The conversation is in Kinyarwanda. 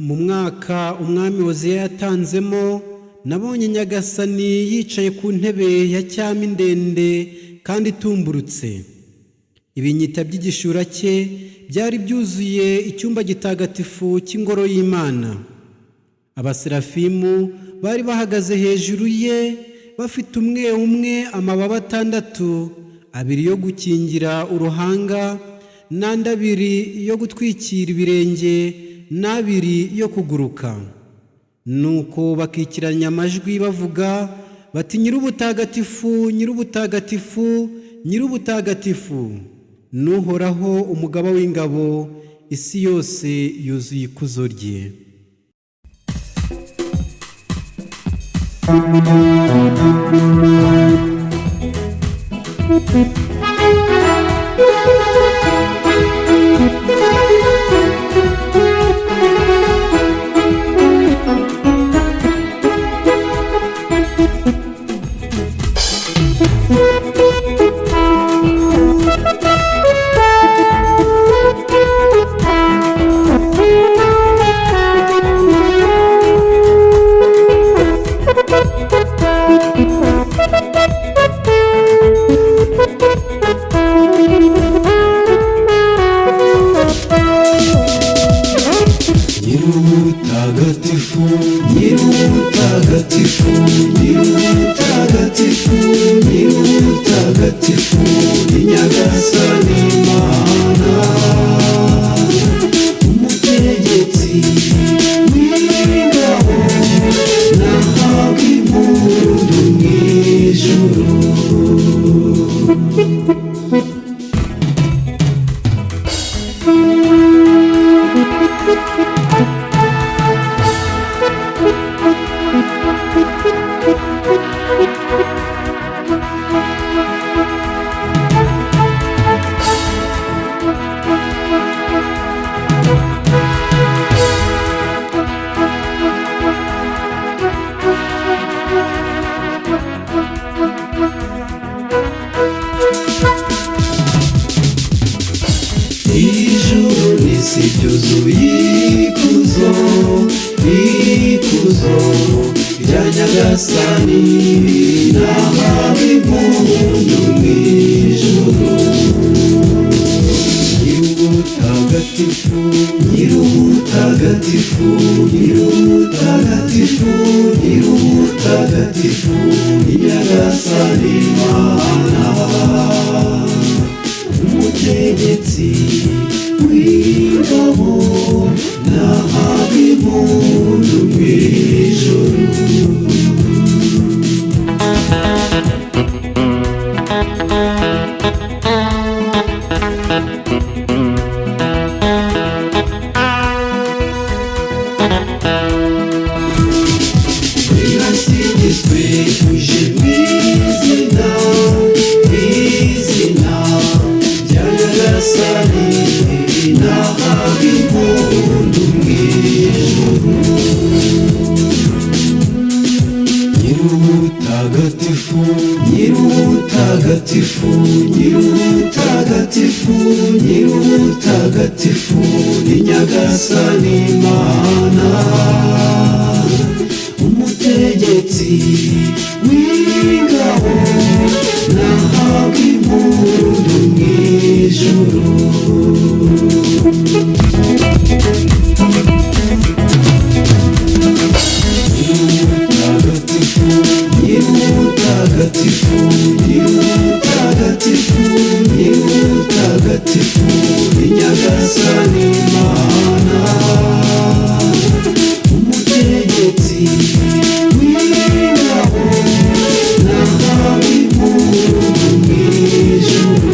Mu mwaka umwami Hozeya yatanzemo, nabonye Nyagasani yicaye ku ntebe ya cyami ndende kandi itumburutse. Ibinyita by'igishura cye byari byuzuye icyumba gitagatifu cy'ingoro y'Imana. Abaserafimu bari bahagaze hejuru ye, bafite umwe umwe amababa 6, abiri yo gukingira uruhanga, n'andi abiri yo gutwikira ibirenge, n'abiri yo kuguruka. Nuko bakikiranya amajwi bavuga bati: Nyir'ubutagatifu, Nyir'ubutagatifu, Nyir'ubutagatifu, n'Uhoraho umugaba w'ingabo, isi yose yuzuye ikuzo rye. Nyir'ubutagatifu, Nyir'ubutagatifu, Nyir'ubutagatifu, Nyir'ubutagatifu, ni Nyagasani Imana, umutegetsi w'ingabo, nahabwa impundu mw'ijuru. Ijuru n'isi byuzuye ikuzo, ikuzo rya Nyagasani, nahabwa impundu mw'ijuru. Nyir'ubutagatifu, Nyir'ubutagatifu, Nyir'ubutagatifu, Nyir'ubutagatifu, ni Nyagasani Imana, umutegetsi w'ingabo, nahabwa impundu mw'ijuru. Ninasingizwe uje mw'izina, izina rya Nyagasani, nahabwa impundu mw'ijuru. Nyir'ubutagatifu, Nyir'ubutagatifu, Nyir'ubutagatifu, Nyir'ubutagatifu, ni Nyagasani Imana, umutegetsi w'ingabo, nahabwa impundu mw'ijuru. Nyir'ubutagatifu, Nyir'ubutagatifu, Nyir'ubutagatifu, Nyir'ubutagatifu, ni Nyagasani Imana, umutegetsi w'ingabo, nahabwa impundu mw'ijuru.